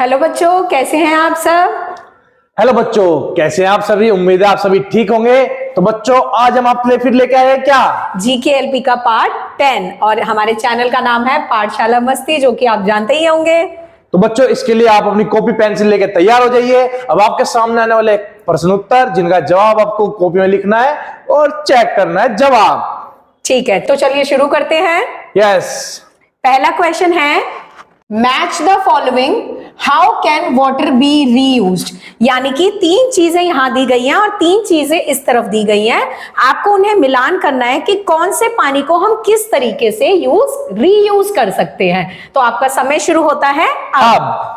Hello बच्चों, कैसे हैं आप सब। हेलो बच्चों, कैसे हैं आप सभी। उम्मीद है आप सभी ठीक होंगे। तो बच्चों, आज हम आपके लिए फिर लेके आए हैं क्या, GKLP का पार्ट 10 और हमारे चैनल का नाम है पाठशाला मस्ती, जो कि आप जानते ही होंगे। तो बच्चों, इसके लिए आप अपनी कॉपी पेंसिल लेके तैयार हो जाइए। अब आपके सामने आने वाले प्रश्न उत्तर, जिनका जवाब आपको कॉपी में लिखना है और चेक करना है जवाब। ठीक है, तो चलिए शुरू करते हैं। यस। पहला क्वेश्चन है, match the following, how can water be reused. यानी कि तीन चीजें यहां दी गई हैं और तीन चीजें इस तरफ दी गई हैं। आपको उन्हें मिलान करना है कि कौन से पानी को हम किस तरीके से रीयूज कर सकते हैं। तो आपका समय शुरू होता है अब।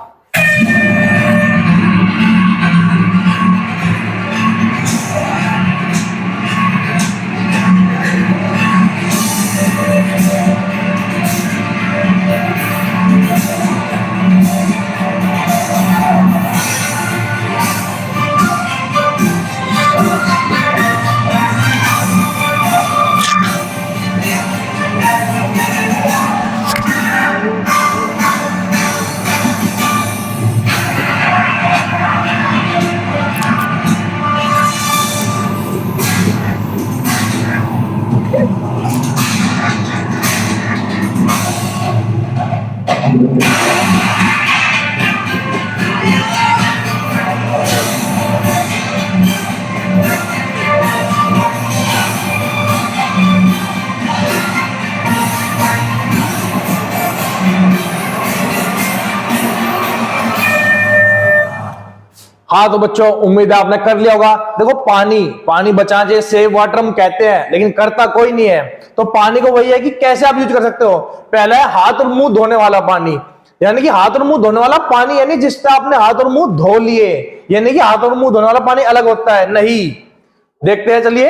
हाँ तो बच्चों, उम्मीद है आपने कर लिया होगा। देखो, पानी बचाना चाहिए, सेव वाटर हम कहते हैं, लेकिन करता कोई नहीं है। तो पानी को वही है कि कैसे आप यूज कर सकते हो। पहला है हाथ और मुंह धोने वाला पानी, यानी कि हाथ और मुंह धोने वाला पानी, यानी जिससे आपने हाथ और मुंह धो लिए। यानी कि हाथ और मुंह धोने वाला पानी अलग होता है, नहीं। देखते हैं, चलिए।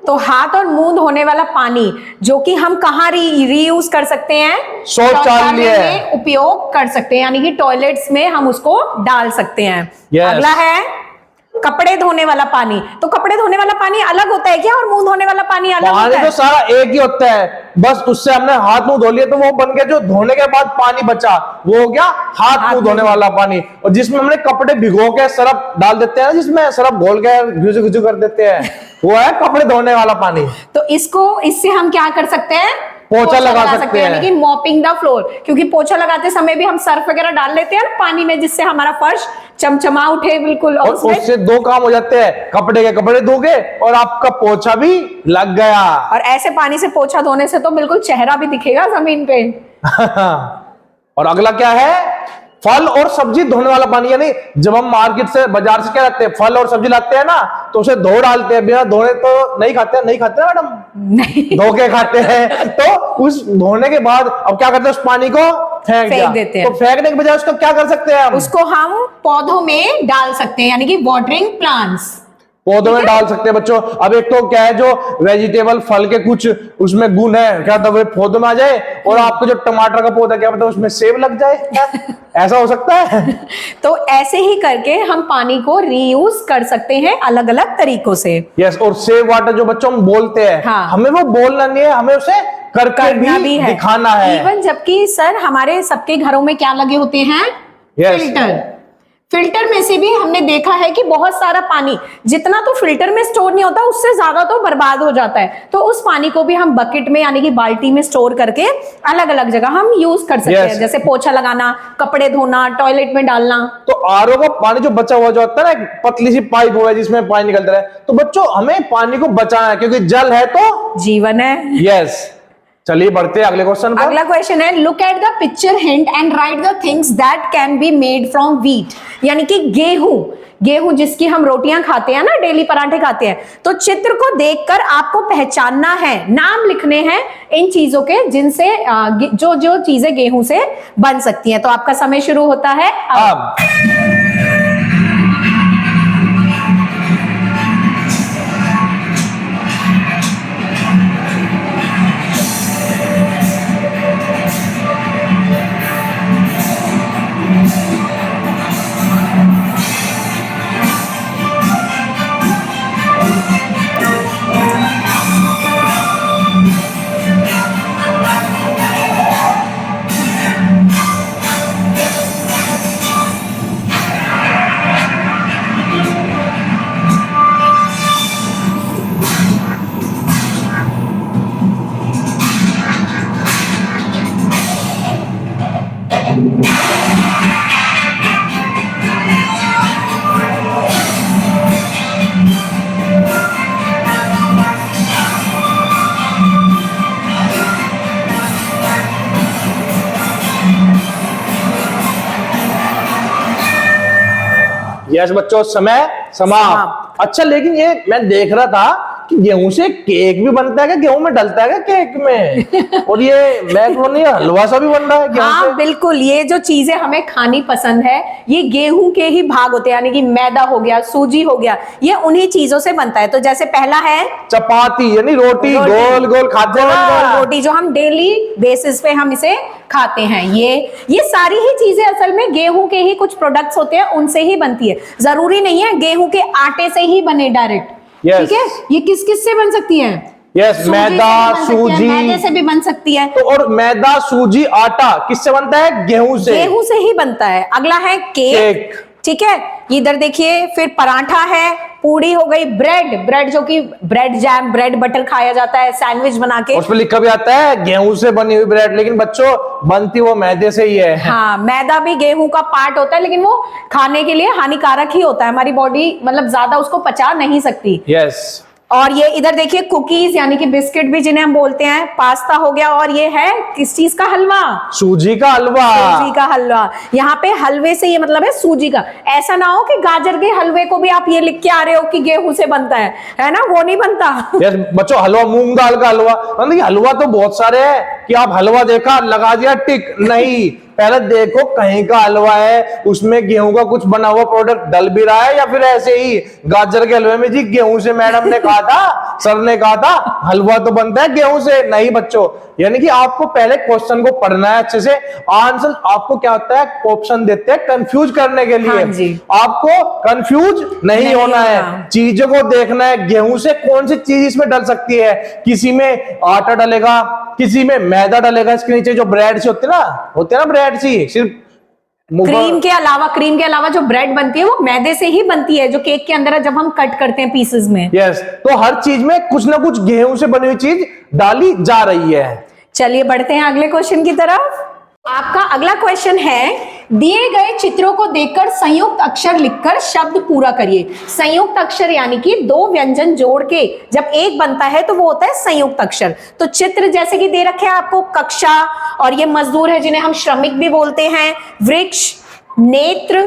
तो हाथ और मुंह धोने वाला पानी जो कि हम कहाँ रीयूज कर सकते हैं, शौचालय में उपयोग कर सकते हैं, यानी कि टॉयलेट्स में हम उसको डाल सकते हैं। Yes. अगला है कपड़े धोने वाला पानी। तो कपड़े धोने वाला पानी अलग होता है क्या, और मुंह धोने वाला पानी अलग होता है? पानी तो सारा एक ही होता है, बस उससे हमने हाथ मुंह धो लिया तो वो बन गया जो धोने के बाद पानी बचा, वो हो गया हाथ मुंह धोने वाला पानी। और जिसमें हमने कपड़े भिगो के सरफ डाल देते हैं, जिसमें सरफ घोल के घुसू घुसू कर देते हैं, वो है कपड़े धोने वाला पानी। तो इससे हम क्या कर सकते हैं, पोछा लगा सकते हैं, यानी कि मॉपिंग द फ्लोर। क्योंकि पोछा लगाते समय भी हम सर्फ वगैरह डाल लेते हैं पानी में, जिससे हमारा फर्श चमचमा उठे बिल्कुल। और उससे दो काम हो जाते हैं, कपड़े के कपड़े धो गए और आपका पोछा भी लग गया। और ऐसे पानी से पोछा धोने से तो बिल्कुल चेहरा भी दिखेगा जमीन पे। और अगला क्या है, फल और सब्जी धोने वाला पानी। यानी जब हम मार्केट से, बाजार से क्या लाते हैं, फल और सब्जी लाते हैं ना, तो उसे धो डालते हैं, बिना धोने तो नहीं खाते मैडम, नहीं धो के खाते हैं। तो उस धोने के बाद अब क्या करते हैं, उस पानी को फेंक देते हैं। तो फेंकने के बजाय उसको क्या कर सकते हैं, उसको हम पौधों में डाल सकते हैं, यानी कि वाटरिंग प्लांट्स, पौधों में डाल सकते हैं बच्चों। अब एक तो क्या है, जो वेजिटेबल फल के कुछ उसमें गुण है, क्या तब पौधों में आ जाए, और आपको जो टमाटर का पौधा, क्या पता उसमें सेब लग जाए। ऐसा हो सकता है। तो ऐसे ही करके हम पानी को रीयूज कर सकते हैं अलग अलग तरीकों से। यस। और सेव वाटर जो बच्चों हम बोलते हैं, हाँ। हमें वो बोलना नहीं है, हमें उसे करके भी दिखाना है। इवन जबकि सर हमारे सबके घरों में क्या लगे होते हैं, फिल्टर में से भी हमने देखा है कि बहुत सारा पानी, जितना तो फिल्टर में स्टोर नहीं होता उससे ज्यादा तो बर्बाद हो जाता है। तो उस पानी को भी हम बकेट में, यानी कि बाल्टी में स्टोर करके अलग अलग जगह हम यूज कर सकते हैं, जैसे पोछा लगाना, कपड़े धोना, टॉयलेट में डालना। तो आरओ का पानी जो बचा हुआ जो होता है ना, पतली सी पाइप हुआ है जिसमें पानी निकलता है, तो बच्चों हमें पानी को बचाना है, क्योंकि जल है तो जीवन है। यस। चलिए बढ़ते हैं अगले क्वेश्चन पर। अगला क्वेश्चन है, look at the picture hint and right the things that can be made from wheat. यानी कि गेहूं जिसकी हम रोटियां खाते हैं ना, डेली पराठे खाते हैं। तो चित्र को देखकर आपको पहचानना है, नाम लिखने हैं इन चीजों के, जिनसे जो जो चीजें गेहूं से बन सकती हैं। तो आपका समय शुरू होता है अब। यस बच्चों, समय समाप्त। अच्छा, लेकिन ये मैं देख रहा था कि गेहूं से केक भी बनता है क्या? गेहूं में डलता है क्या केक में? और ये मैक्रोनी हलवा सा भी बन रहा है गेहूं हाँ से? बिल्कुल, ये जो चीजें हमें खानी पसंद है ये गेहूं के ही भाग होते हैं, यानी कि मैदा हो गया, सूजी हो गया, ये उन्हीं चीजों से बनता है। तो जैसे पहला है चपाती, यानी रोटी, गोल गोल खाते हैं गोल ना। गोल रोटी, जो हम डेली बेसिस पे हम इसे खाते हैं। ये सारी ही चीजें असल में गेहूं के ही कुछ प्रोडक्ट्स होते हैं, उनसे ही बनती है। जरूरी नहीं है गेहूं के आटे से ही बने डायरेक्ट, Yes. ठीक है। ये किस किस से बन सकती है? यस, सूजी से मैदा, भी बन सकती है, सूजी, मैदे से भी बन सकती है। तो और मैदा, सूजी, आटा किससे बनता है? गेहूं से। गेहूं से ही बनता है। अगला है केक, ठीक है। इधर देखिए, फिर पराठा है, पूड़ी हो गई, ब्रेड जो कि ब्रेड जैम, ब्रेड बटर खाया जाता है सैंडविच बना के। उस पर लिखा भी आता है गेहूं से बनी हुई ब्रेड, लेकिन बच्चों बनती वो मैदे से ही है। हाँ, मैदा भी गेहूं का पार्ट होता है, लेकिन वो खाने के लिए हानिकारक ही होता है। हमारी बॉडी मतलब ज्यादा उसको पचा नहीं सकती। यस। और ये इधर देखिए, कुकीज यानी कि बिस्किट भी जिन्हें हम बोलते हैं, पास्ता हो गया, और ये है किस चीज का हलवा? सूजी का हलवा। सूजी का हलवा। यहाँ पे हलवे से ये मतलब है सूजी का। ऐसा ना हो कि गाजर के हलवे को भी आप ये लिख के आ रहे हो कि गेहूं से बनता है ना, वो नहीं बनता। यस बच्चों, हलवा, मूंग दाल का हलवा। मतलब हलवा तो बहुत सारे हैं कि आप हलवा देखा लगा दिया टिक, नहीं। पहले देखो कहीं का हलवा है, उसमें गेहूं का कुछ बना हुआ प्रोडक्ट डल भी रहा है, या फिर ऐसे ही गाजर के हलवे में जी गेहूं से मैडम ने कहा था, सर ने कहा था हलवा तो बनता है गेहूं से। नहीं बच्चों, यानी कि आपको पहले क्वेश्चन को पढ़ना है अच्छे से। आंसर आपको क्या होता है, ऑप्शन देते हैं कंफ्यूज करने के लिए। हाँ जी। आपको कंफ्यूज नहीं होना है, चीजों को देखना है। गेहूं से कौन सी चीज इसमें डल सकती है? किसी में आटा डलेगा, किसी में मैदा डलेगा। इसके नीचे जो ब्रेड सी होती है ना ब्रेड सी, सिर्फ क्रीम के अलावा जो ब्रेड बनती है वो मैदे से ही बनती है, जो केक के अंदर है जब हम कट करते हैं पीसेस में। यस, तो हर चीज में कुछ ना कुछ गेहूं से बनी हुई चीज डाली जा रही है। चलिए बढ़ते हैं अगले क्वेश्चन की तरफ। आपका अगला क्वेश्चन है, दिए गए चित्रों को देखकर संयुक्त अक्षर लिखकर शब्द पूरा करिए। संयुक्त अक्षर यानी कि दो व्यंजन जोड़ के जब एक बनता है तो वो होता है संयुक्त अक्षर। तो चित्र जैसे कि दे रखे हैं आपको, कक्षा, और ये मजदूर है जिन्हें हम श्रमिक भी बोलते हैं, वृक्ष, नेत्र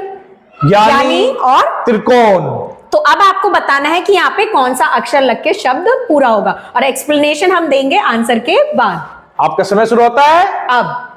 यानी और त्रिकोण। तो अब आपको बताना है कि यहाँ पे कौन सा अक्षर लग के शब्द पूरा होगा, और एक्सप्लेनेशन हम देंगे आंसर के बाद। आपका समय शुरू होता है अब।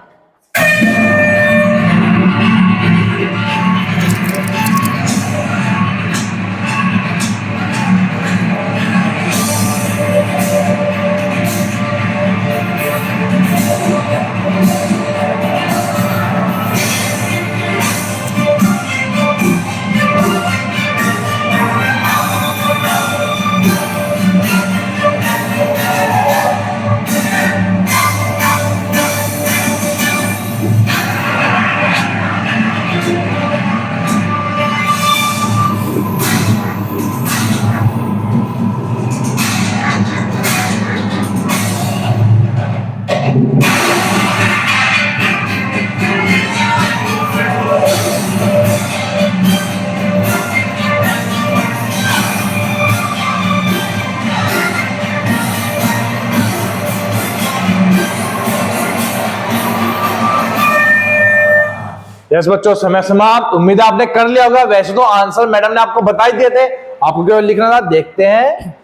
यस बच्चों, समय समाप्त। उम्मीद है आपने कर लिया होगा। वैसे तो आंसर मैडम ने आपको बता ही दिए थे, आपको केवल लिखना था। देखते हैं।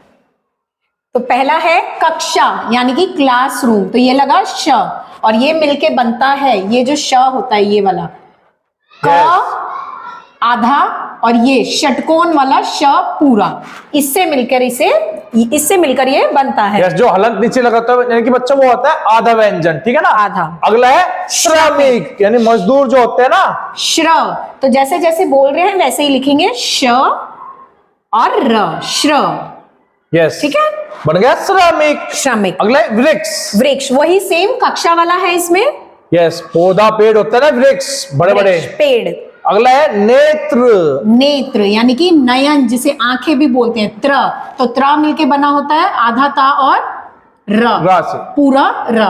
तो पहला है कक्षा यानी कि क्लासरूम, तो ये लगा श, और ये मिलके बनता है, ये जो श होता है ये वाला क आधा, और ये षटकोण वाला श पूरा, इससे मिलकर ये बनता है। यस, जो हलंत नीचे लगाता है यानी कि बच्चा वो होता है आधा व्यंजन, ठीक है ना। आधा। अगला है श्रमिक यानी मजदूर जो होते हैं ना। श्र, तो जैसे जैसे बोल रहे हैं वैसे ही लिखेंगे, श और र, श्र। यस, ठीक है, बन गया श्रमिक। अगला है वृक्ष। वृक्ष वही सेम कक्षा वाला है इसमें। यस, पौधा पेड़ होता है ना वृक्ष, बड़े बड़े पेड़। अगला है नेत्र यानी कि नयन, जिसे आंखें भी बोलते हैं, त्र, तो त्र मिलके बना होता है आधा ता और र से। पूरा र,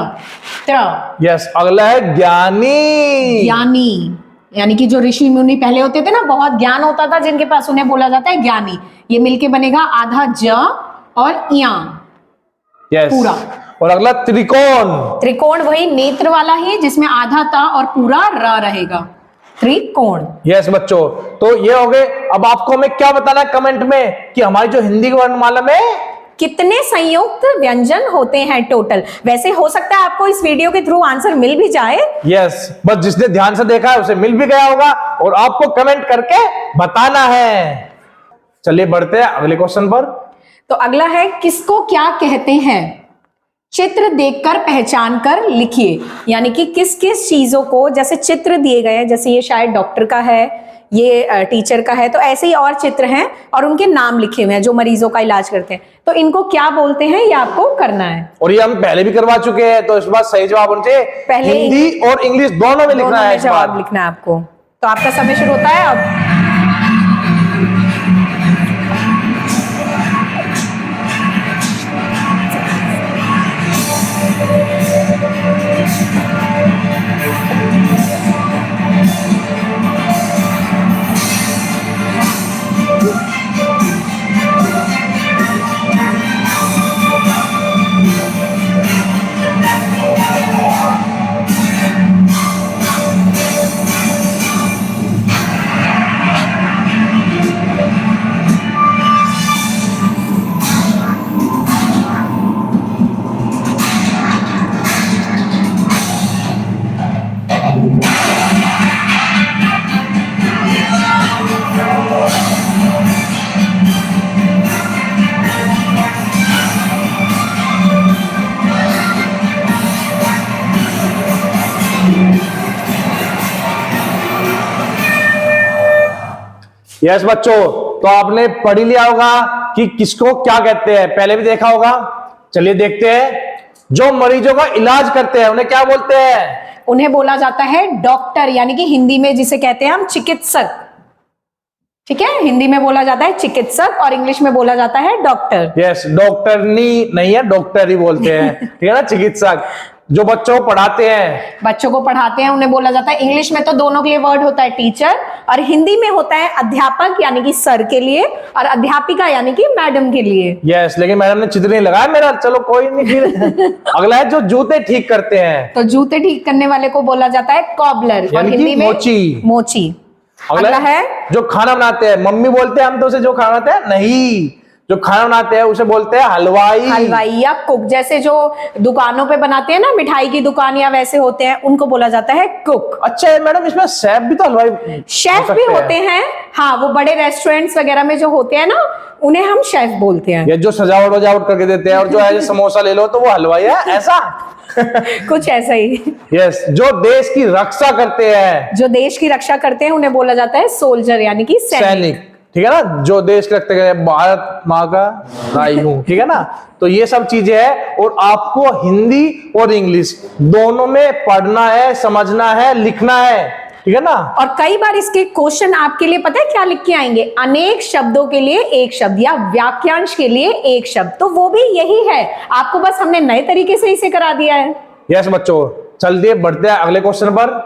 त्र। यस, अगला है ज्ञानी। ज्ञानी, यानी कि जो ऋषि मुनि पहले होते थे ना, बहुत ज्ञान होता था जिनके पास, उन्हें बोला जाता है ज्ञानी। ये मिलके बनेगा आधा ज और या। यस, पूरा। और अगला त्रिकोण। त्रिकोण वही नेत्र वाला ही जिसमें आधा ता और पूरा र रहेगा, त्रिकोण। यस बच्चों, तो ये हो गए। अब आपको हमें क्या बताना है कमेंट में कि हमारी जो हिंदी की वर्णमाला में कितने संयुक्त व्यंजन होते हैं टोटल। वैसे हो सकता है आपको इस वीडियो के थ्रू आंसर मिल भी जाए। यस, बस जिसने ध्यान से देखा है उसे मिल भी गया होगा और आपको कमेंट करके बताना है। चलिए बढ़ते हैं अगले क्वेश्चन पर। तो अगला है, किसको क्या कहते हैं? चित्र देखकर पहचान कर लिखिए। यानी कि किस किस चीजों को, जैसे चित्र दिए गए हैं, जैसे ये शायद डॉक्टर का है, ये टीचर का है, तो ऐसे ही और चित्र हैं और उनके नाम लिखे हुए हैं जो मरीजों का इलाज करते हैं। तो इनको क्या बोलते हैं ये आपको करना है। और ये हम पहले भी करवा चुके हैं, तो इस बार सही जवाब उनसे पहले हिंदी और इंग्लिश दोनों में लिखना है। जवाब लिखना है आपको। तो आपका समय शुरू होता है अब। यस बच्चों, तो आपने पढ़ ही लिया होगा कि किसको क्या कहते हैं, पहले भी देखा होगा। चलिए देखते हैं। जो मरीजों का इलाज करते हैं उन्हें क्या बोलते हैं? उन्हें बोला जाता है डॉक्टर, यानी कि हिंदी में जिसे कहते हैं हम चिकित्सक। ठीक है, हिंदी में बोला जाता है चिकित्सक और इंग्लिश में बोला जाता है डॉक्टर। यस, डॉक्टरनी नहीं है, डॉक्टर ही बोलते हैं। ठीक है ना, चिकित्सक। जो बच्चों को पढ़ाते हैं, बच्चों को पढ़ाते हैं उन्हें बोला जाता है, इंग्लिश में तो दोनों के लिए वर्ड होता है टीचर, और हिंदी में होता है अध्यापक यानी कि सर के लिए, और अध्यापिका यानी कि मैडम के लिए। यस, लेकिन मैडम ने चित्र नहीं लगाया मेरा। चलो कोई नहीं, फिर अगला है जो जूते ठीक करते हैं। तो जूते ठीक करने वाले को बोला जाता है कॉबलर, और यानी कि हिंदी में मोची। मोची। अगला है जो खाना बनाते हैं, मम्मी बोलते हैं हम तो उसे, जो खाना बनाते हैं नहीं, जो खाना बनाते हैं उसे बोलते हैं हलवाई। हलवाई या कुक। जैसे जो दुकानों पे बनाते हैं ना, मिठाई की दुकान या वैसे होते हैं, उनको बोला जाता है कुक। अच्छा मैडम, इसमें शेफ भी तो हलवाई शेफ भी होते हैं। हाँ, वो बड़े रेस्टोरेंट्स वगैरह में जो होते हैं ना, उन्हें हम शेफ बोलते हैं। ये जो सजावट वजावट करके देते हैं, और जो है समोसा ले लो तो वो हलवाई है, ऐसा। कुछ ऐसा ही। यस, जो देश की रक्षा करते हैं, जो देश की रक्षा करते हैं उन्हें बोला जाता है सोल्जर, यानी कि सैनिक। ठीक है ना, जो देश के रखते हैं, भारत माँ का राई हूं। ठीक है ना, तो ये सब चीजें हैं और आपको हिंदी और इंग्लिश दोनों में पढ़ना है, समझना है, लिखना है। ठीक है ना। और कई बार इसके क्वेश्चन आपके लिए पता है क्या लिख के आएंगे? अनेक शब्दों के लिए एक शब्द या वाक्यांश के लिए एक शब्द। तो वो भी यही है, आपको बस हमने नए तरीके से इसे करा दिया है। यस बच्चों, चलिए बढ़ते हैं अगले क्वेश्चन पर।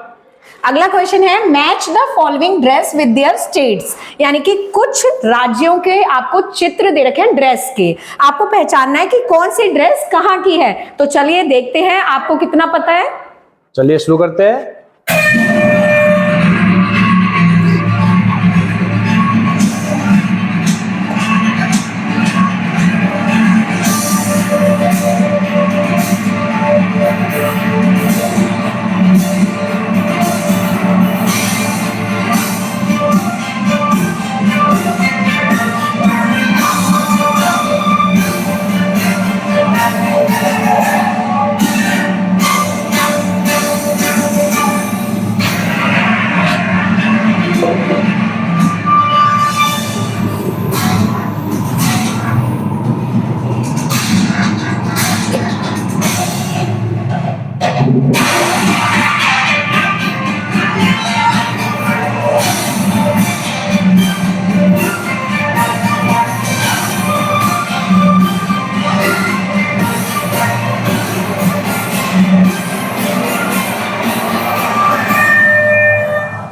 अगला क्वेश्चन है, match the following dress with their states. यानी कि कुछ राज्यों के आपको चित्र दे रखे हैं ड्रेस के, आपको पहचानना है कि कौन सी ड्रेस कहाँ की है। तो चलिए देखते हैं आपको कितना पता है। चलिए शुरू करते हैं।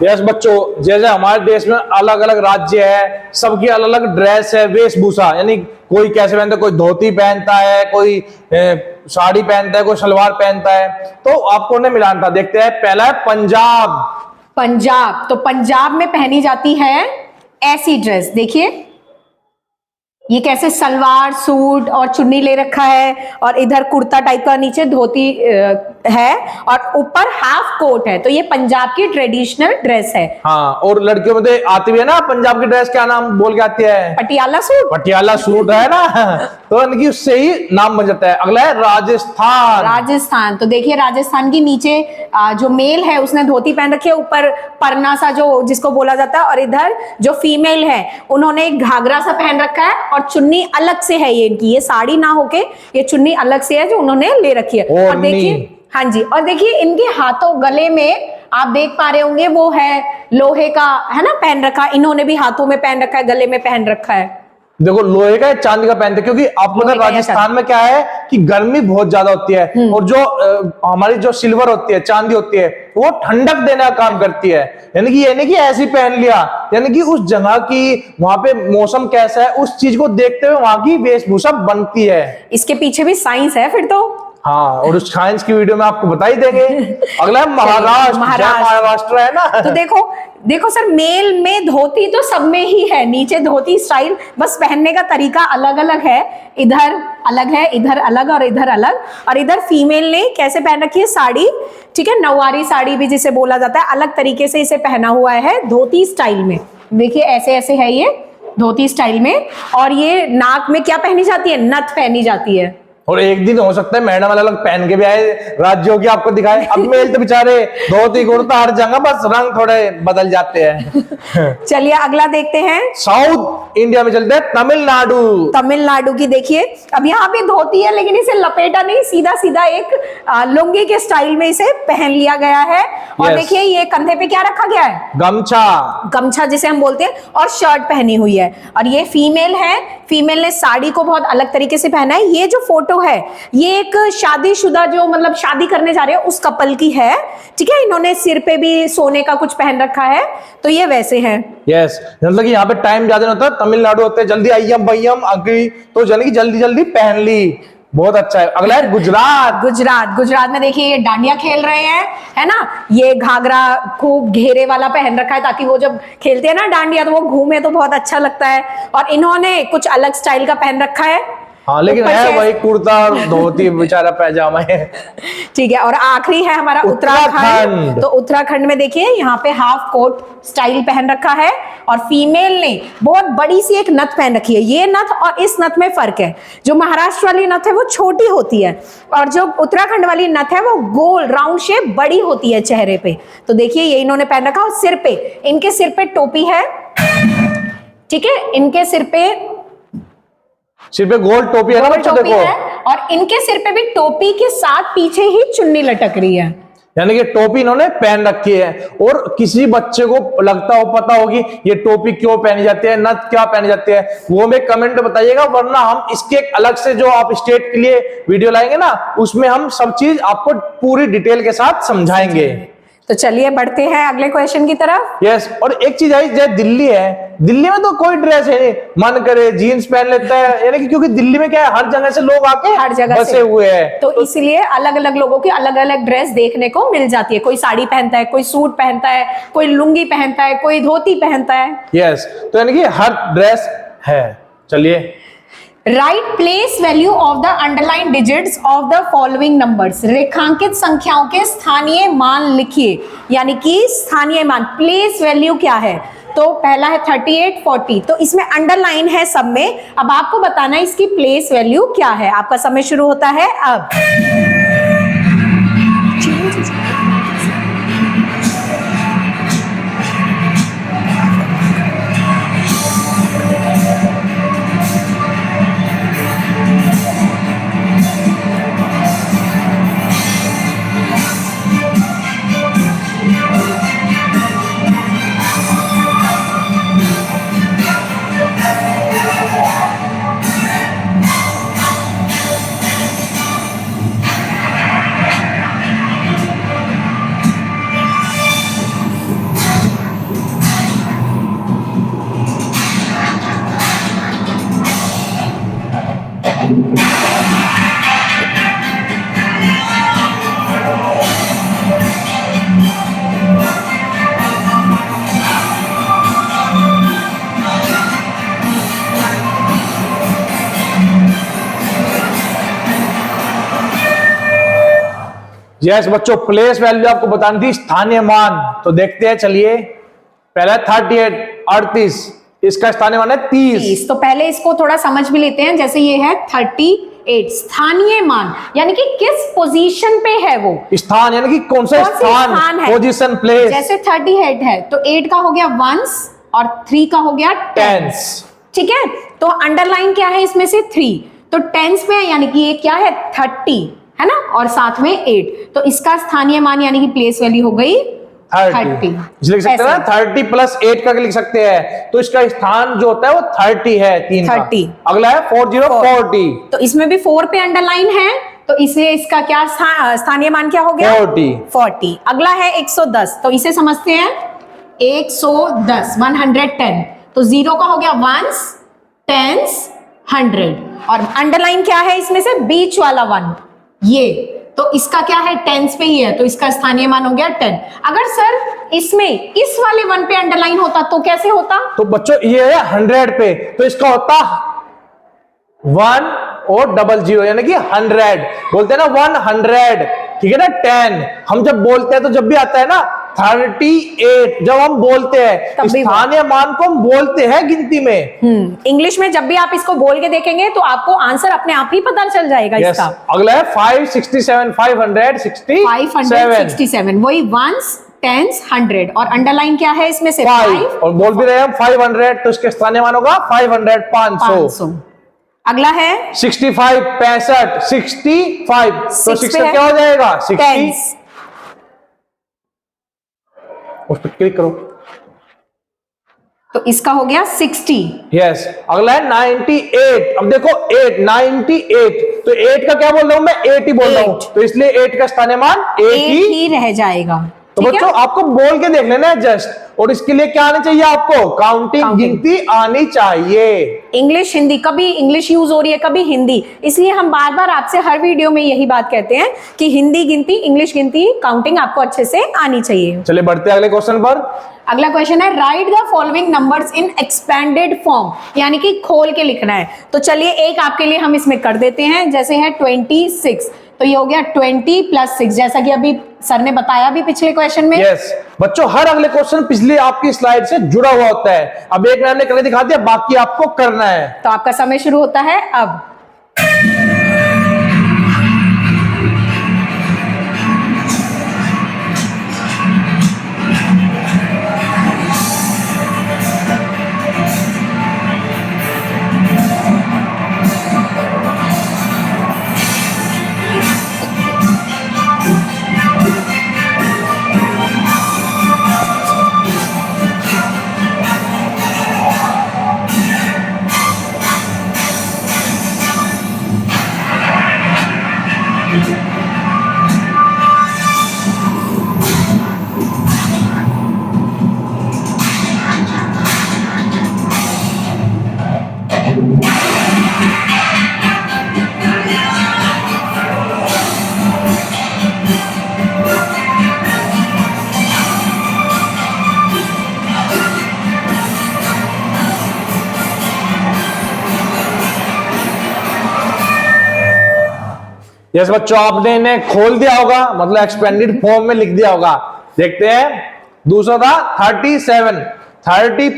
यस बच्चों, जैसे हमारे देश में अलग अलग राज्य है, सबकी अलग अलग ड्रेस है, वेशभूषा, यानी कोई कैसे पहनता है, कोई धोती पहनता है, कोई साड़ी पहनता है, कोई सलवार पहनता है। तो आपको ने मिलान था, देखते हैं। पहला है पंजाब। पंजाब, तो पंजाब में पहनी जाती है ऐसी ड्रेस, देखिए ये कैसे सलवार सूट और चुन्नी ले रखा है, और इधर कुर्ता टाइप का, नीचे धोती है, और ऊपर हाफ कोट है। तो ये पंजाब की ट्रेडिशनल ड्रेस है। हाँ, और लड़कियों में तो आती भी है ना पंजाब की ड्रेस, क्या नाम बोल के आती है? पटियाला सूट। पटियाला सूट है ना। तो इनकी उससे ही नाम बन जाता है। अगला है राजस्थान। राजस्थान, तो देखिए राजस्थान की नीचे जो मेल है उसने धोती पहन रखी है, ऊपर परना सा जो जिसको बोला जाता है, और इधर जो फीमेल है उन्होंने एक घाघरा सा पहन रखा है, और चुन्नी अलग से है ये इनकी, ये साड़ी ना होके ये चुन्नी अलग से है जो उन्होंने ले रखी है। और देखिए, हाँ जी, और देखिए इनके हाथों गले में आप देख पा रहे होंगे वो है लोहे का, है ना, पहन रखा, इन्होंने भी हाथों में पहन रखा है, गले में पहन रखा है। देखो लोहे का, चांदी का पहनते, क्योंकि आपको पता राजस्थान में क्या है कि गर्मी बहुत ज्यादा होती है, और जो हमारी जो सिल्वर होती है, चांदी होती है, वो ठंडक देने का काम करती है। यानी कि ये नहीं कि ऐसे ही पहन लिया, यानी कि उस जगह की वहां पे मौसम कैसा है उस चीज को देखते हुए वहां की वेशभूषा बनती है। इसके पीछे भी साइंस है फिर तो। हाँ, और उस साइंस की वीडियो में आपको बता ही देंगे। अगला है महाराष्ट्र। महाराष्ट्र है ना। तो देखो सर, मेल में धोती तो सब में ही है, नीचे धोती स्टाइल, बस पहनने का तरीका अलग अलग है, इधर अलग है, इधर अलग, और इधर अलग। और इधर फीमेल ने कैसे पहन रखी है साड़ी, ठीक है, नौवारी साड़ी भी जिसे बोला जाता है, अलग तरीके से इसे पहना हुआ है धोती स्टाइल में। देखिए ऐसे ऐसे है ये धोती स्टाइल में, और ये नाक में क्या पहनी जाती है, नथ पहनी जाती है। और एक दिन हो सकता है मैडम अलग अलग पहन के भी आए, राज्यों की आपको दिखाए। अब मेल तो बेचारे धोती कुर्ता हर जगह, बस रंग थोड़े बदल जाते हैं। चलिए अगला देखते हैं। साउथ इंडिया में चलते हैं तमिलनाडु। तमिलनाडु की देखिए, अब यहाँ पे धोती है लेकिन इसे लपेटा नहीं, सीधा सीधा एक लुंगी के स्टाइल में इसे पहन लिया गया है। और देखिए ये कंधे पे क्या रखा गया है, गमछा। गमछा जिसे हम बोलते हैं, और शर्ट पहनी हुई है। और ये फीमेल है, फीमेल ने साड़ी को बहुत अलग तरीके से पहना है। ये जो फोटो है ये एक शादीशुदा, जो मतलब शादी करने जा रहे हैं उस कपल की है, ठीक है। इन्होंने सिर पे भी सोने का कुछ पहन रखा है, तो ये वैसे हैं। यस, मतलब कि यहाँ पे टाइम ज्यादा नहीं होता, तमिलनाडु होते हैं जल्दी अय्यम बय्यम अग्री, तो जल्दी जल्दी जल्दी पहन ली। बहुत अच्छा है। अगला है गुजरात। गुजरात में देखिए ये डांडिया खेल रहे हैं, है ना, ये घाघरा खूब घेरे वाला पहन रखा है ताकि वो जब खेलते हैं ना डांडिया तो वो घूमे तो बहुत अच्छा लगता है। और इन्होंने कुछ अलग स्टाइल का पहन रखा है। हाँ, लेकिन है वही कुर्ता और धोती, बेचारा पैजामा है। ठीक है, और आखिरी है हमारा उत्तराखंड। तो उत्तराखंड में देखिए यहाँ पे हाफ कोट स्टाइल पहन रखा है, और फीमेल ने बहुत बड़ी सी एक नथ पहन रखी है। ये नथ और इस नथ में फर्क है, जो महाराष्ट्र वाली नथ है वो छोटी होती है, और जो उत्तराखंड वाली नथ है वो गोल राउंड शेप बड़ी होती है चेहरे पे। तो देखिए ये इन्होंने पहन रखा, और सिर पे, इनके सिर पे टोपी है, ठीक है, इनके सिर पे गोल टोपी है ना बच्चों, देखो। और इनके सिर पे भी टोपी के साथ पीछे ही चुन्नी लटक रही है, यानी कि टोपी इन्होंने पहन रखी है। और किसी बच्चे को लगता हो, पता होगी ये टोपी क्यों पहनी जाती है, नथ क्या पहनी जाती है, वो हमें कमेंट में बताइएगा, वरना हम इसके एक अलग से जो आप स्टेट के लिए वीडियो लाएंगे ना, उसमें हम सब चीज आपको पूरी डिटेल के साथ समझाएंगे। तो चलिए बढ़ते हैं अगले क्वेश्चन की तरफ। यस, और एक चीज आई, जैसे दिल्ली है, दिल्ली में तो कोई ड्रेस है नहीं, मन करे जीन्स पहन लेता है, यानी कि क्योंकि दिल्ली में क्या है, हर जगह से लोग आके हर जगह बसे हुए हैं, तो इसलिए अलग अलग लोगों की अलग अलग ड्रेस देखने को मिल जाती है। कोई साड़ी पहनता है, कोई सूट पहनता है, कोई लुंगी पहनता है, कोई धोती पहनता है। यस, तो यानी कि हर ड्रेस है। चलिए, right place value of the underline digits of the following numbers. रेखांकित संख्याओं के स्थानीय मान लिखिए, यानी कि स्थानीय मान, प्लेस वैल्यू क्या है। तो पहला है 38, 40, तो इसमें अंडरलाइन है सब में। अब आपको बताना है इसकी प्लेस वैल्यू क्या है। आपका समय शुरू होता है अब। यस बच्चों, प्लेस वैल्यू आपको बतानी थी, स्थानीय मान। तो देखते हैं, चलिए। पहला 38 38, इसका स्थानीय मान है 30। तो पहले इसको थोड़ा समझ भी लेते हैं। जैसे ये है 38, स्थानीय मान यानी कि किस पोजीशन पे है वो, स्थान यानी कि कौन सा स्थान है, पोजीशन, प्लेस। जैसे 38 है तो 8 का हो गया वंस और 3 का हो गया टेंस। ठीक है, तो अंडरलाइन क्या है इसमें से 3, तो टेंस पे है यानी कि ये क्या है 30 है ना, और साथ में 8, तो इसका स्थानीय मान यानी कि प्लेस वैल्यू हो गई 30। लिख सकते हैं ना, 30 प्लस 8 करके लिख सकते हैं। तो इसका स्थान जो होता है वो 30 है, 3 का। 30। अगला है 40 तो इसमें भी 4 पे अंडरलाइन है, तो इसे इसका क्या स्थानीय मान क्या हो गया 40। अगला है 110, तो इसे समझते हैं 110 110, तो 0 का हो गया वंस, टेंस, 100, और अंडरलाइन क्या है इसमें से बीच वाला 1, ये तो इसका क्या है टेंस पे ही है, तो इसका स्थानीय मान हो गया 10। अगर सर इसमें इस वाले 1 पे अंडरलाइन होता तो कैसे होता? तो बच्चों ये है 100 पे, तो इसका होता 1 और 00 यानी कि 100, बोलते हैं ना 100, ठीक है ना। 10 हम जब बोलते हैं तो जब भी आता है ना 38, जब हम बोलते हैं स्थानीय मान को हम बोलते हैं गिनती में। इंग्लिश में जब भी आप इसको बोल के देखेंगे तो आपको आंसर अपने आप ही पता चल जाएगा इसका। अगला है 567 567, वही वंस, टेंस, 100, और अंडरलाइन क्या है इसमें से 5, और बोल भी रहे हैं 500, तो इसके स्थानीय मान होगा 500 500। अगला है 65 65 65, तो 6 क्या हो जाएगा 60, उस पर क्लिक करो, तो इसका हो गया 60। यस। अगला है 98, अब देखो 8 98, तो 8 का क्या बोल रहा हूं मैं 8 ही बोल रहा हूं, तो इसलिए 8 का स्थानीय मान 8 ही रह जाएगा। तो बच्चों आपको बोल के देख लेना है जस्ट, और इसके लिए क्या आनी चाहिए आपको, काउंटिंग गिनती आनी चाहिए। इंग्लिश हिंदी, कभी इंग्लिश यूज हो रही है कभी हिंदी, इसलिए हम बार बार आपसे हर वीडियो में यही बात कहते हैं कि हिंदी गिनती, इंग्लिश गिनती, काउंटिंग आपको अच्छे से आनी चाहिए। चलिए बढ़ते हैं अगले क्वेश्चन पर। अगला क्वेश्चन है right the following numbers in expanded form, यानी कि खोल के लिखना है। तो चलिए एक आपके लिए हम इसमें कर देते हैं, जैसे है 26, तो ये हो गया 20 + 6, जैसा कि अभी सर ने बताया भी पिछले क्वेश्चन में। यस बच्चों, हर अगले क्वेश्चन पिछले आपकी स्लाइड से जुड़ा हुआ होता है। अब एक मैंने करके दिखा दिया, बाकी आपको करना है। तो आपका समय शुरू होता है अब। यस बच्चों, आपने इन्हें खोल दिया होगा, मतलब एक्सपेंडेड फॉर्म में लिख दिया होगा। देखते हैं, दूसरा था 37, 30 +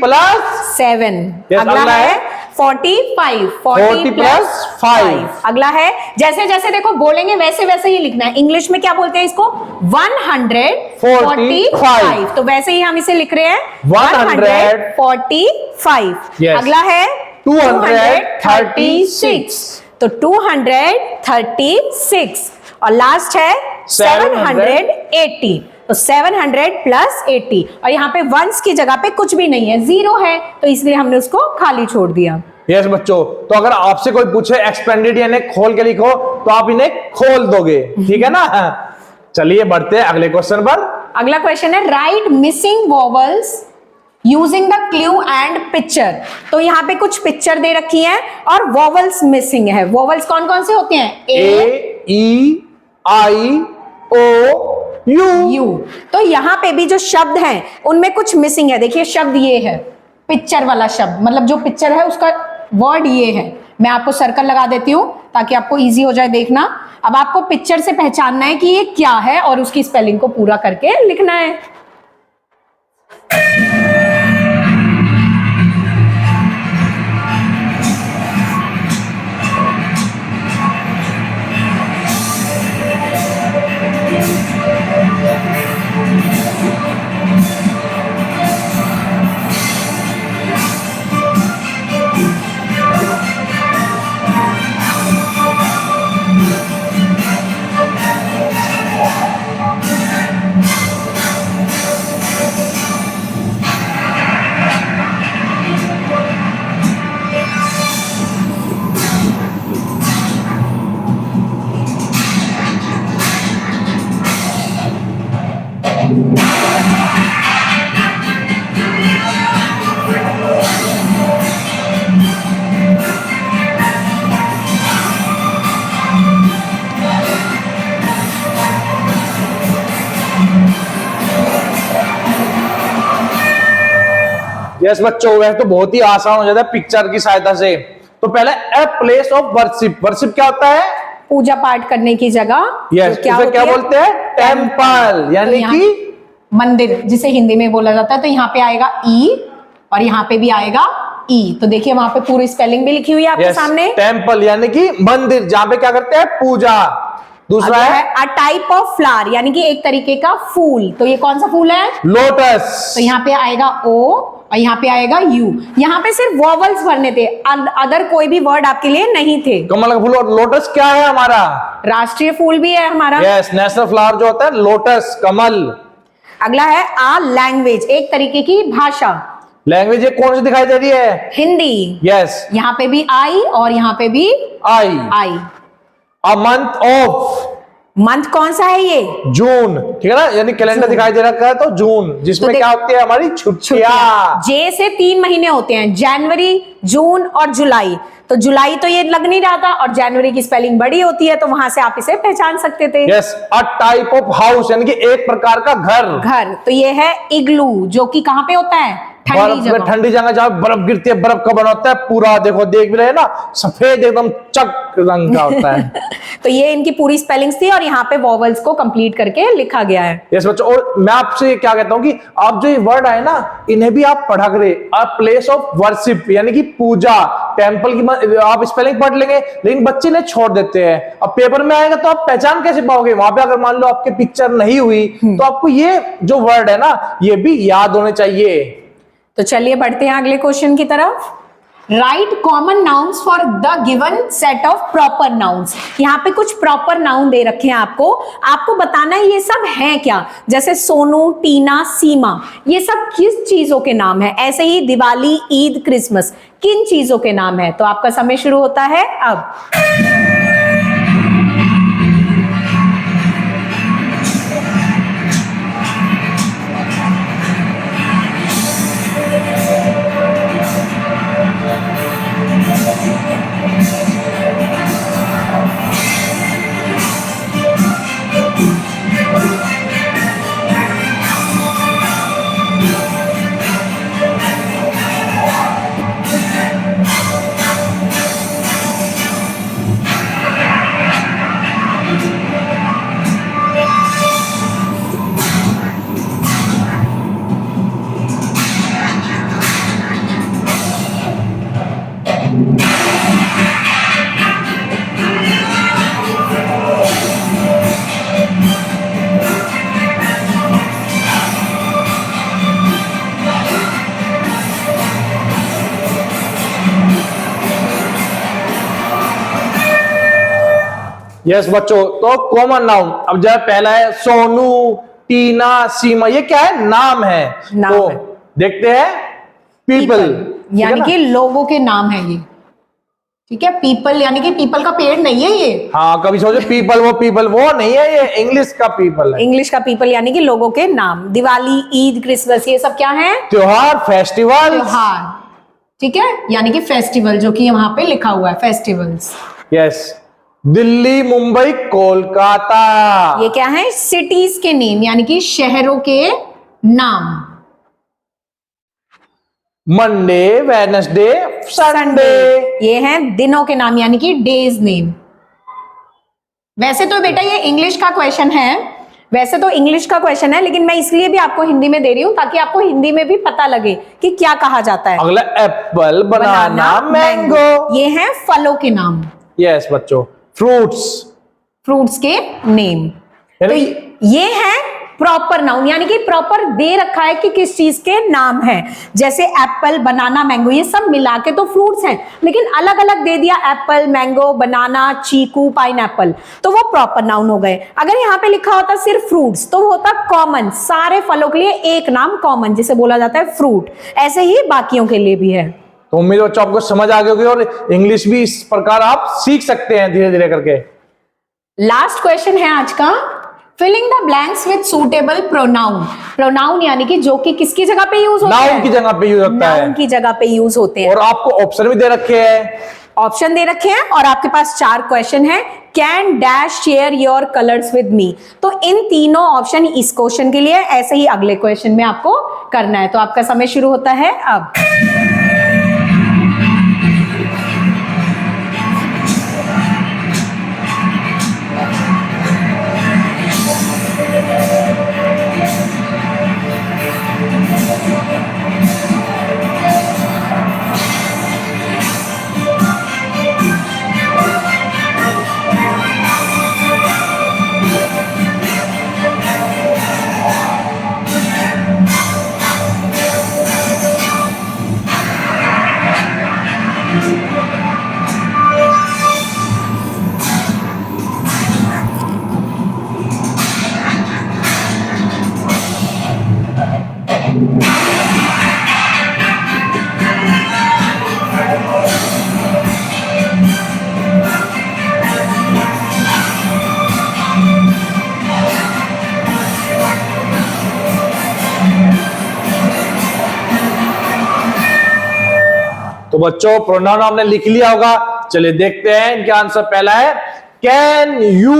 7। अगला है 45, 40 + 5। अगला है, जैसे जैसे देखो बोलेंगे वैसे वैसे ही लिखना है। इंग्लिश में क्या बोलते हैं इसको 145, तो वैसे ही हम इसे लिख रहे हैं 145। अगला है 236, तो 236, और लास्ट है 780, तो 700 + 80, और यहाँ पे वंस की जगह पे कुछ भी नहीं है, 0 है, तो इसलिए हमने उसको खाली छोड़ दिया। यस बच्चों, तो अगर आपसे कोई पूछे एक्सपेंडेड यानी खोल के लिखो, तो आप इन्हें खोल दोगे, ठीक है ना। चलिए बढ़ते हैं अगले क्वेश्चन पर। अगला क्वेश्चन है right missing vowels using the clue and picture. तो यहाँ पे कुछ पिक्चर दे रखी है और वॉवल्स मिसिंग है। वॉवल्स कौन कौन से होते हैं? ए, ई, आई, ओ, यू। तो यहाँ पे भी जो शब्द हैं उनमें कुछ मिसिंग है। देखिए शब्द ये है, पिक्चर वाला शब्द, मतलब जो पिक्चर है उसका वर्ड ये है। मैं आपको सर्कल लगा देती हूँ ताकि आपको इजी हो जाए देखना। अब आपको पिक्चर से पहचानना है कि ये क्या है और उसकी स्पेलिंग को पूरा करके लिखना है। यस बच्चों, वह तो बहुत ही आसान हो जाता है पिक्चर की सहायता से। तो पहले a place of worship, worship क्या होता है? पूजा पाठ करने की जगह। यस, क्या उसे होती क्या है? बोलते हैं? टेम्पल, यानी यहाँ कि मंदिर जिसे हिंदी में बोला जाता है। तो यहाँ पे आएगा ई और यहाँ पे भी आएगा ई। तो देखिए वहां पे पूरी स्पेलिंग भी लिखी हुई है आपके सामने। टेम्पल यानी कि मंदिर, जहां पे क्या करते हैं? पूजा। दूसरा है अ टाइप ऑफ फ्लावर, यानी कि एक तरीके का फूल। तो ये कौन सा फूल है? लोटस। तो यहाँ पे आएगा ओ और यहाँ पे आएगा यू। यहाँ पे सिर्फ वॉवल्स भरने थे, अदर कोई भी वर्ड आपके लिए नहीं थे। कमल का फूल। और लोटस क्या है हमारा? राष्ट्रीय फूल भी है हमारा। यस, नेशनल फ्लावर जो होता है लोटस, कमल। अगला है आ लैंग्वेज, एक तरीके की भाषा। लैंग्वेज ये कौन सी दिखाई दे रही है? हिंदी। यस, यहाँ पे भी आई और यहाँ पे भी आई। आई। अ मंथ ऑफ, मंथ कौन सा है ये? जून, ठीक है ना, यानी कैलेंडर जून। दिखाई दे रखा है तो जून, जिसमें तो क्या होती है? हमारी छुट्टियां। जे से 3 महीने होते हैं, जनवरी, जून और जुलाई। तो जुलाई तो ये लग नहीं रहा था, और जनवरी की स्पेलिंग बड़ी होती है तो वहां से आप इसे पहचान सकते थे। Yes, a type of house, यानी कि एक प्रकार का घर। घर। तो ये है इग्लू, जो कि कहाँ पे होता है? ठंडी बर्फ में, जगह। ठंडी जगह जहाँ बर्फ गिरती है, बर्फ का बना होता है पूरा। देखो, देख भी रहे हैं ना, सफेद एकदम चक रंग का होता है। तो ये इनकी पूरी स्पेलिंग्स थी और यहाँ पे वॉवल्स को कंप्लीट करके लिखा गया है। यस बच्चों, और मैं आपसे क्या कहता हूँ कि आप जो ये वर्ड आए ना, इन्हें भी आप पढ़ा करें। अ प्लेस ऑफ वर्शिप यानी कि पूजा, टेम्पल की आप स्पेलिंग पढ़ लेंगे, लेकिन बच्चे ने छोड़ देते हैं। अब पेपर में आएगा तो आप पहचान कैसे पाओगे? वहां पे अगर मान लो आपके पिक्चर नहीं हुई तो आपको ये जो वर्ड है ना, ये भी याद होने चाहिए। तो चलिए बढ़ते हैं अगले क्वेश्चन की तरफ। Right common nouns for the given set of proper nouns. यहाँ पे कुछ प्रॉपर नाउन दे रखे हैं आपको बताना है ये सब हैं क्या। जैसे सोनू, टीना, सीमा, ये सब किस चीजों के नाम है। ऐसे ही दिवाली, ईद, क्रिसमस, किन चीजों के नाम है। तो आपका समय शुरू होता है अब। यस बच्चों, तो कॉमन नाउन अब जो है पहला है सोनू, टीना, सीमा। ये क्या है? नाम है। नाम तो है। देखते हैं पीपल, यानी कि लोगों के नाम है ये। ठीक है, पीपल यानी कि पीपल का पेड़ नहीं है ये। हाँ, कभी सोचे पीपल वो नहीं है, ये इंग्लिश का पीपल है। इंग्लिश का पीपल यानी कि लोगों के नाम। दिवाली, ईद, क्रिसमस, ये सब क्या है? त्योहार, फेस्टिवल। त्योहार। ठीक है, यानी कि फेस्टिवल, जो कि वहां पे लिखा हुआ है फेस्टिवल्स। यस, दिल्ली, मुंबई, कोलकाता। ये क्या है? सिटीज के नेम, यानी कि शहरों के नाम। Monday, Wednesday, Sunday. ये हैं दिनों के नाम यानी कि डेज नेम। वैसे तो बेटा ये इंग्लिश का क्वेश्चन है, लेकिन मैं इसलिए भी आपको हिंदी में दे रही हूं ताकि आपको हिंदी में भी पता लगे कि क्या कहा जाता है। अगला एप्पल, बनाना, मैंगो। ये हैं फलों के नाम, यस बच्चों, फ्रूट्स के नेम। तो ये है प्रॉपर नाउन, यानी कि प्रॉपर दे रखा है कि किस चीज के नाम है। जैसे एप्पल, बनाना, मैंगो, ये सब मिला के तो फ्रूट्स हैं, लेकिन अलग अलग दे दिया, एप्पल, मैंगो, बनाना, चीकू, पाइनएप्पल, तो वो प्रॉपर नाउन हो गए। अगर यहाँ पे लिखा होता सिर्फ फ्रूट्स तो वो होता कॉमन, सारे फलों के लिए एक नाम कॉमन, जिसे बोला जाता है फ्रूट। ऐसे ही बाकियों के लिए भी है। तो उम्मीद बच्चों आपको समझ आ गई होगी और इंग्लिश भी इस प्रकार आप सीख सकते हैं धीरे धीरे करके। लास्ट क्वेश्चन है आज का, filling the blanks with suitable pronoun. Pronoun यानी कि जो कि किसकी जगह पे यूज होता है? नाउन की जगह पे यूज होता है। नाउन की जगह पे यूज होते हैं। और आपको ऑप्शन भी दे रखे हैं। ऑप्शन दे रखे हैं और आपके पास 4 क्वेश्चन है। Can dash share your colours with me. तो इन तीनों ऑप्शन इस क्वेश्चन के लिए, ऐसे ही अगले क्वेश्चन में आपको करना है। तो आपका समय शुरू होता है अब। तो बच्चों प्रोनाउन आपने लिख लिया होगा। चलिए देखते हैं इनका आंसर। पहला है can you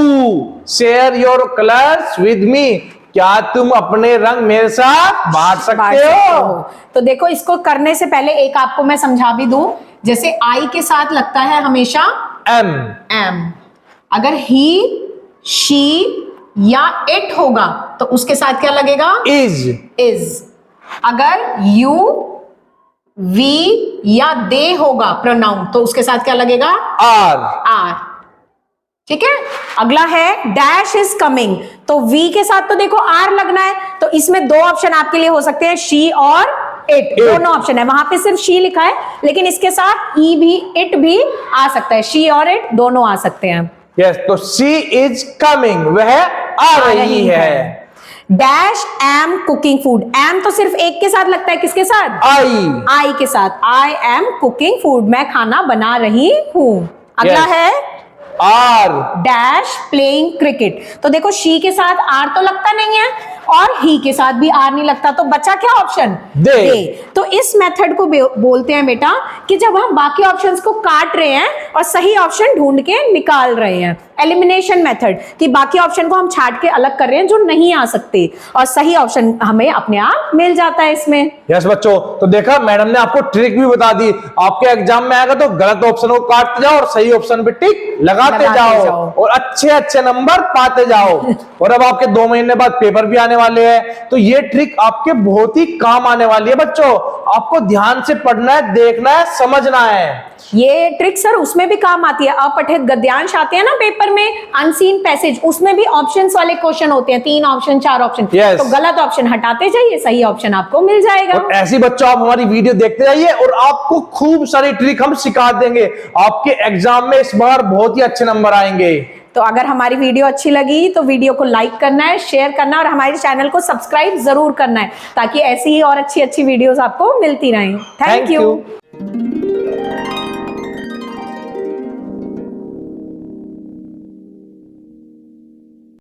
share your colours with me. क्या तुम अपने रंग मेरे साथ बांट सकते हो? तो देखो, इसको करने से पहले एक आपको मैं समझा भी दूं। जैसे आई के साथ लगता है हमेशा एम। अगर ही, शी या इट होगा तो उसके साथ क्या लगेगा? इज। अगर यू, वी या दे होगा प्रोनाउन तो उसके साथ क्या लगेगा? आर। ठीक है। अगला है डैश इज कमिंग। तो वी के साथ तो देखो आर लगना है, तो इसमें 2 ऑप्शन आपके लिए हो सकते हैं, शी और इट। दोनों ऑप्शन है, वहां पे सिर्फ शी लिखा है, लेकिन इसके साथ ई भी, इट भी आ सकता है। शी और इट दोनों आ सकते हैं। यस, तो शी इज कमिंग, वह आ रही है। Dash am cooking food. Am तो सिर्फ एक के साथ लगता है, किसके साथ? आई के साथ। आई एम कुकिंग फूड, मैं खाना बना रही हूं। अगला है आर डैश प्लेइंग क्रिकेट। तो देखो शी के साथ आर तो लगता नहीं है और ही के साथ भी आर नहीं लगता, तो बचा क्या ऑप्शन? दे। तो इस मेथड को बोलते हैं बेटा कि जब हम बाकी ऑप्शंस को काट रहे हैं और सही ऑप्शन ढूंढ के निकाल रहे हैं। एलिमिनेशन मेथड, कि बाकी ऑप्शन को हम छाट के अलग कर रहे हैं जो नहीं आ सकते, और सही ऑप्शन हमें अपने आप मिल जाता है इसमें। यस बच्चों, तो देखा मैडम ने आपको ट्रिक भी बता दी। आपके एग्जाम में आएगा तो गलत ऑप्शन को काटते जाओ और सही ऑप्शन पे टिक लगाते जाओ और अच्छे अच्छे नंबर पाते जाओ। और अब आपके 2 महीने बाद पेपर भी आने वाले हैं, तो ये ट्रिक आपके बहुत ही काम आने वाली है बच्चों। आपको ध्यान से पढ़ना है, देखना है, समझना है। ये ट्रिक सर उसमें भी काम आती है। अपठित गद्यांश आते हैं ना पेपर में, अनसीन पैसेज, उसमें भी ऑप्शंस वाले क्वेश्चन होते हैं, 3 ऑप्शन 4 ऑप्शन। तो गलत ऑप्शन हटाते जाइए, सही ऑप्शन आपको मिल जाएगा। और ऐसी बच्चों आप हमारी वीडियो देखते जाइए और आपको खूब सारी ट्रिक हम सिखा देंगे। आपके एग्जाम में इस बार बहुत ही अच्छे नंबर आएंगे। तो अगर हमारी वीडियो अच्छी लगी तो वीडियो को लाइक करना है, शेयर करना और हमारे चैनल को सब्सक्राइब जरूर करना है, ताकि ऐसी ही और अच्छी अच्छी वीडियोस आपको मिलती रहें। Thank you.